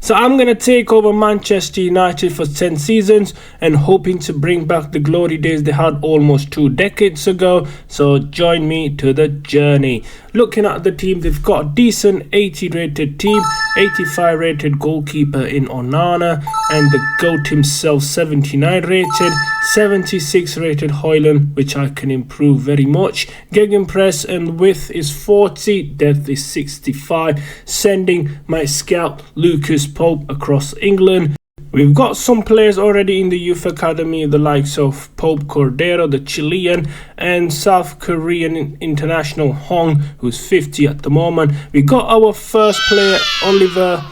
So I'm going to take over Manchester United for 10 seasons and hoping to bring back the glory days they had almost 2 decades ago. So join me to the journey. Looking at the team, they've got a decent 80 rated team, 85 rated goalkeeper in Onana, and the GOAT himself 79 rated, 76 rated Højlund, which I can improve very much. Gegenpress and width is 40, depth is 65, sending my scout Lucas Pope across England. We've got some players already in the youth academy, the likes of Pope Cordero, the Chilean, and South Korean international Hong, who's 50 at the moment. We got our first player, Oliver,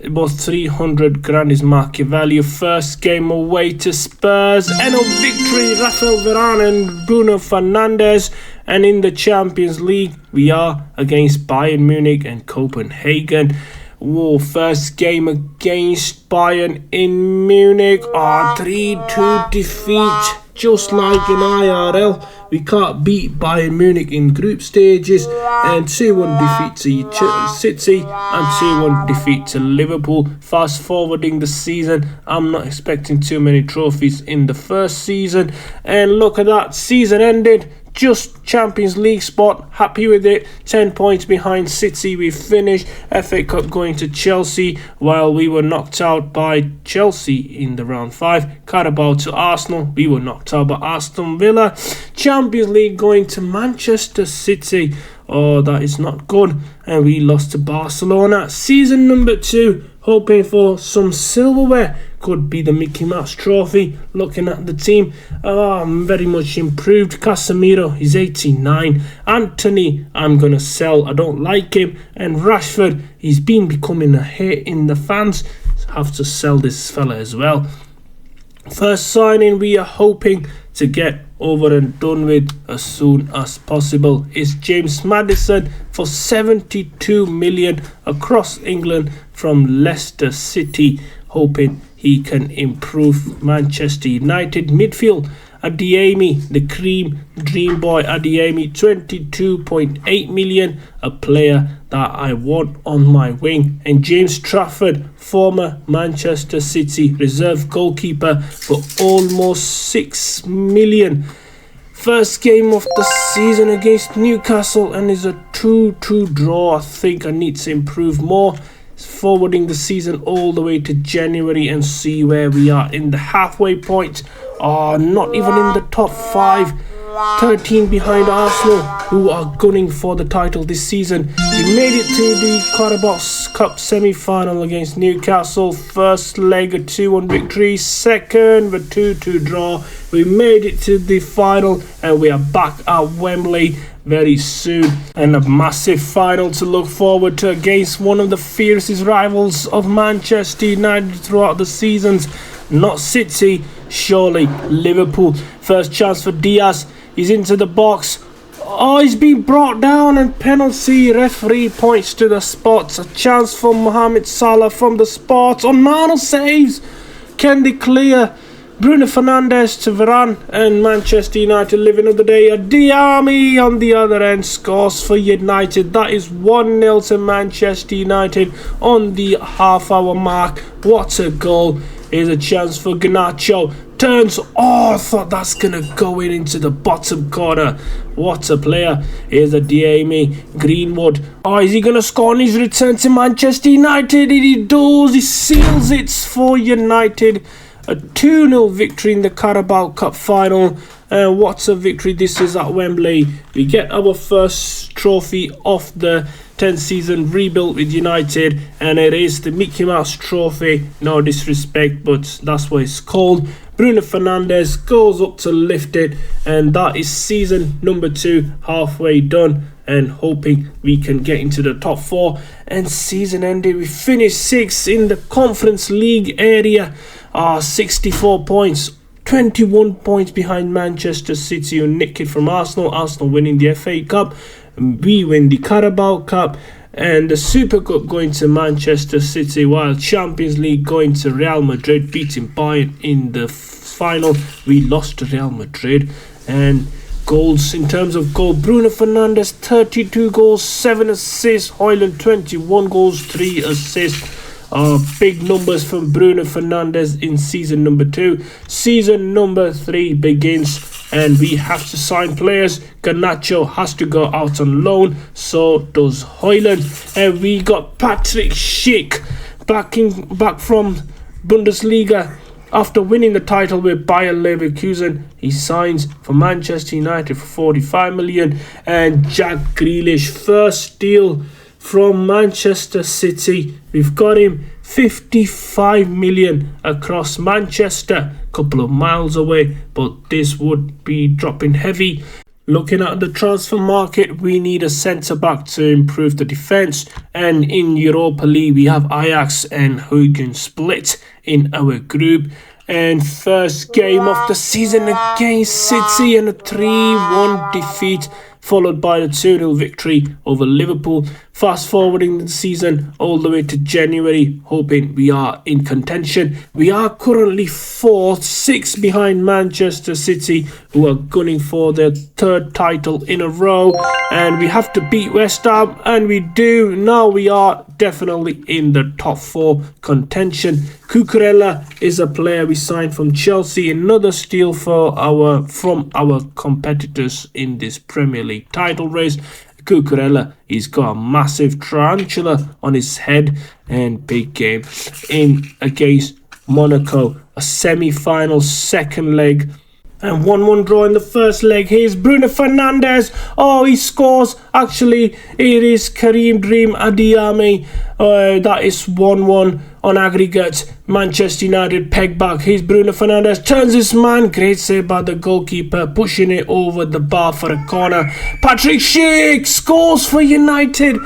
about 300 grand is market value. First game away to Spurs, and a victory, Rafael Varane and Bruno Fernandes. And in the Champions League, we are against Bayern Munich and Copenhagen. Whoa, first game against Bayern in Munich. 3-2 defeat, just like in IRL. We can't beat Bayern Munich in group stages, and 2-1 defeat to City and 2-1 defeat to Liverpool. Fast forwarding the season, I'm not expecting too many trophies in the first season. And look at that, season ended. Just Champions League spot, happy with it. 10 points behind City. We finished. FA Cup going to Chelsea, while we were knocked out by Chelsea in the round 5. Carabao to Arsenal, we were knocked out by Aston Villa. Champions League going to Manchester City. Oh, that is not good. And we lost to Barcelona. Season number 2, hoping for some silverware. Could be the Mickey Mouse Trophy. Looking at the team, I'm very much improved. Casemiro is 89. Anthony, I'm going to sell. I don't like him. And Rashford, he's been becoming a hit in the fans. Have to sell this fella as well. First signing we are hoping to get over and done with as soon as possible is James Maddison for 72 million across England from Leicester City, hoping he can improve Manchester United midfield. Adeyemi, the cream dream boy Adeyemi, 22.8 million, a player that I want on my wing. And James Trafford, former Manchester City reserve goalkeeper, for almost 6 million. First game of the season against Newcastle, and is a 2-2 draw. I think I need to improve more. Forwarding the season all the way to January and see where we are in the halfway point. Not even in the top 5. 13 behind Arsenal, who are gunning for the title this season. We made it to the Carabao Cup semi-final against Newcastle. First leg a 2-1 victory, second a 2-2 draw. We made it to the final, and we are back at Wembley very soon, and a massive final to look forward to against one of the fiercest rivals of Manchester United throughout the seasons. Not City, surely Liverpool. First chance for Diaz. He's into the box. He's been brought down, and penalty. Referee points to the spots. A chance for Mohamed Salah from the spots. Onana saves. Can they clear? Bruno Fernandes to Varane, and Manchester United live another day. Adeyemi on the other end scores for United. That is 1-0 to Manchester United on the half-hour mark. What a goal. Here's a chance for Garnacho. Turns. I thought that's going to go into the bottom corner. What a player. Here's Adeyemi. Greenwood. Is he going to score on his return to Manchester United? He does. He seals it for United. A 2-0 victory in the Carabao Cup final. What a victory this is at Wembley. We get our first trophy off the 10th season rebuilt with United, and it is the Mickey Mouse Trophy. No disrespect, but that's what it's called. Bruno Fernandes goes up to lift it, and that is season number 2 halfway done, and hoping we can get into the top 4. And season ended, we finished 6th in the Conference League area. 64 points, 21 points behind Manchester City, who nicked it from Arsenal. Arsenal winning the FA Cup, we win the Carabao Cup, and the Super Cup going to Manchester City, while Champions League going to Real Madrid, beating Bayern in the final. We lost to Real Madrid. And goals, in terms of goal, Bruno Fernandes 32 goals, 7 assists. Højlund 21 goals, 3 assists. Big numbers from Bruno Fernandes in season number 2. Season number 3 begins, and we have to sign players. Garnacho has to go out on loan, so does Højlund. And we got Patrick Schick back from Bundesliga. After winning the title with Bayer Leverkusen, he signs for Manchester United for 45 million. And Jack Grealish, first deal from Manchester City. We've got him 55 million across Manchester, couple of miles away, but this would be dropping heavy. Looking at the transfer market, we need a centre-back to improve the defence. And in Europa League, we have Ajax and Huygen split in our group. And first game of the season against City, and a 3-1 defeat, followed by the 2-0 victory over Liverpool. Fast forwarding the season all the way to January, hoping we are in contention. We are currently 4th, 6 behind Manchester City, who are gunning for their 3rd title in a row. And we have to beat West Ham, and we do. Now we are definitely in the top 4 contention. Cucurella is a player we signed from Chelsea, another steal from our competitors in this Premier League title race. Cucurella, he's got a massive tarantula on his head, and big game in against Monaco, a semi-final second leg. And 1-1 draw in the first leg. Here's Bruno Fernandes. Oh, he scores. Actually, it is Karim Dream Adiyemi. That is 1-1 on aggregate. Manchester United peg back. Here's Bruno Fernandes. Turns his man. Great save by the goalkeeper. Pushing it over the bar for a corner. Patrick Schick scores for United.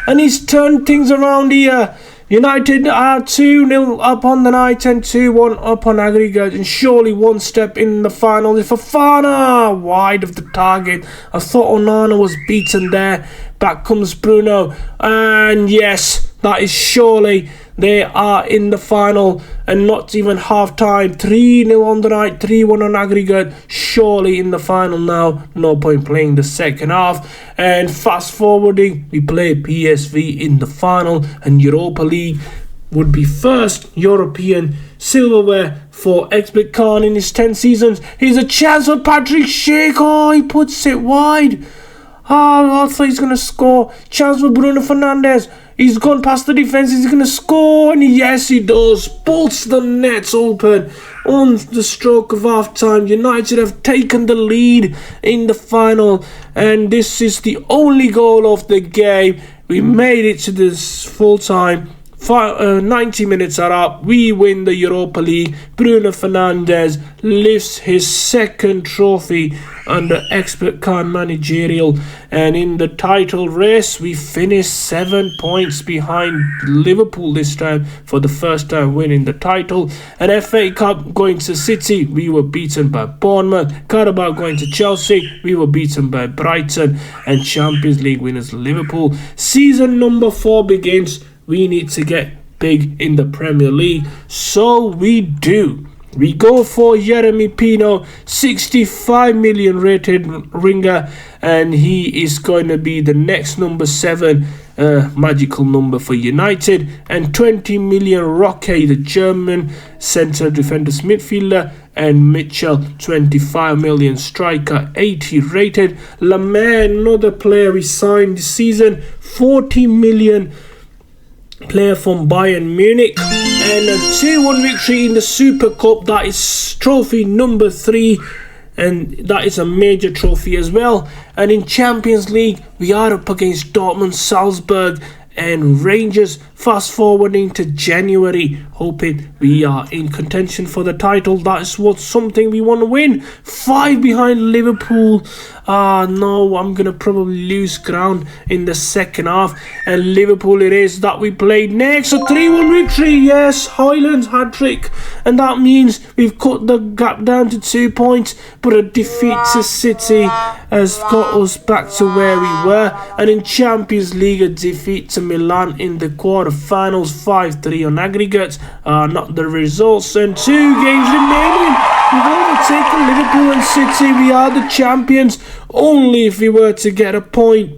And he's turned things around here. United are 2-0 up on the night and 2-1 up on aggregate, and surely one step in the final. If Fofana wide of the target, I thought Onana was beaten there. Back comes Bruno, and yes, that is surely they are in the final, and not even half time. 3-0 on the night, 3-1 on aggregate. Surely in the final now. No point playing the second half. And fast forwarding, we play PSV in the final, and Europa League would be first European silverware for Xpert Khan in his 10 seasons. Here's a chance for Patrick Schick. Oh, he puts it wide. I thought he's going to score. Chance for Bruno Fernandes. He's gone past the defence. He's going to score. And yes, he does. Bolts the nets open on the stroke of half-time. United have taken the lead in the final. And this is the only goal of the game. We made it to this full-time. 90 minutes are up. We win the Europa League. Bruno Fernandes lifts his second trophy under Xpert Khan managerial, and in the title race we finished 7 points behind Liverpool this time, for the first time winning the title. And FA Cup going to City, we were beaten by Bournemouth. Carabao going to Chelsea, we were beaten by Brighton. And Champions League winners Liverpool. Season number 4 begins. We need to get big in the Premier League. So we do. We go for Jeremy Pino, 65 million rated ringer, and he is going to be the next number 7 magical number for United. And 20 million Roque, the German centre defenders midfielder, and Mitchell, 25 million striker, 80 rated. Lamé, another player we signed this season, 40 million player from Bayern Munich, and a 2-1 victory in the Super Cup. That is trophy number 3, and that is a major trophy as well. And in Champions League, we are up against Dortmund, Salzburg and Rangers. Fast forwarding to January, hoping we are in contention for the title. That is something we want to win. 5 behind Liverpool. No, I'm going to probably lose ground in the second half. And Liverpool it is that we played next. A 3-1 victory. Yes, Højlund's hat-trick. And that means we've cut the gap down to 2 points. But a defeat to City has got us back to where we were. And in Champions League, a defeat to Milan in the quarterfinals. 5-3 on aggregate. Not the results. And 2 games remaining. We've overtaken Liverpool and City. We are the champions. Only if we were to get a point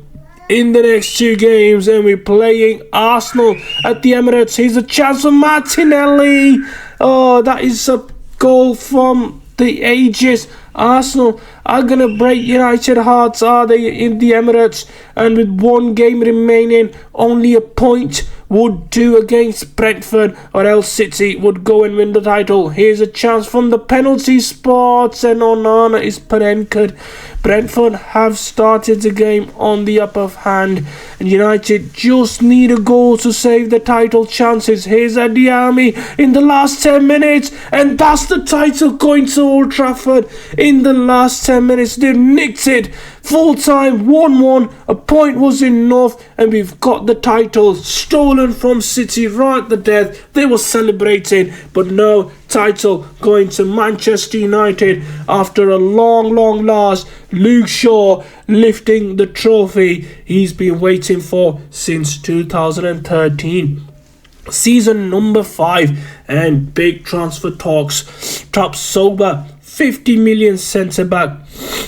in the next 2 games, and we're playing Arsenal at the Emirates. Here's a chance for Martinelli. Oh, that is a goal from the ages. Arsenal are going to break United hearts, are they, in the Emirates? And with 1 game remaining, only a point would do against Brentford, or else City would go and win the title. Here's a chance from the penalty spot, and Onana is penenkered. Brentford have started the game on the upper hand, and United just need a goal to save the title chances. Here's Adiami in the last 10 minutes, and that's the title going to Old Trafford. In the last 10 minutes, they nicked it. Full time, 1-1, a point was enough, and we've got the title stolen from City right at the death. They were celebrating, but no, title going to Manchester United after a long last. Luke Shaw lifting the trophy he's been waiting for since 2013. Season number 5, and big transfer talks. Top Sober, 50 million centre back,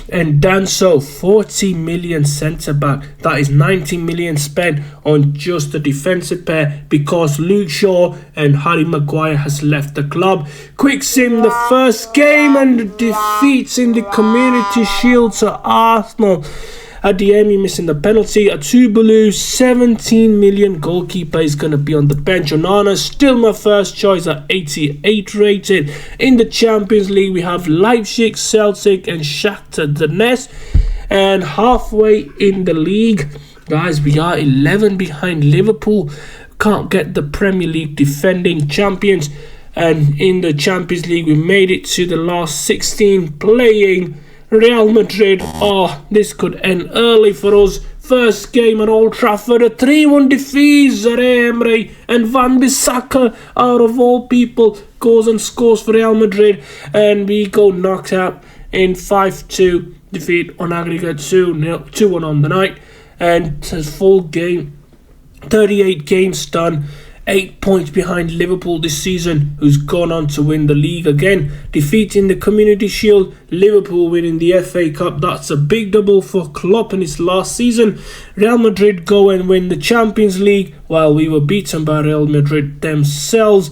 and Danso, 40 million centre back. That is 90 million spent on just the defensive pair because Luke Shaw and Harry Maguire has left the club. Quick sim, the first game, and the defeats in the Community Shield to Arsenal. Adiemi missing the penalty. Atubulu, 17 million. Goalkeeper is going to be on the bench. Onana, still my first choice at 88 rated. In the Champions League, we have Leipzig, Celtic and Shakhtar Donetsk. And halfway in the league, guys, we are 11 behind Liverpool. Can't get the Premier League defending champions. And in the Champions League, we made it to the last 16 playing Real Madrid. Oh, this could end early for us. First game at Old Trafford, a 3-1 defeat. Zaire Emery and Van Bissaka, out of all people, goes and scores for Real Madrid, and we go knocked out in 5-2 defeat on aggregate 2-1 on the night. And it's full game, 38 games done. 8 points behind Liverpool this season, who's gone on to win the league again. Defeating the Community Shield, Liverpool winning the FA Cup. That's a big double for Klopp in his last season. Real Madrid go and win the Champions League, while we were beaten by Real Madrid themselves.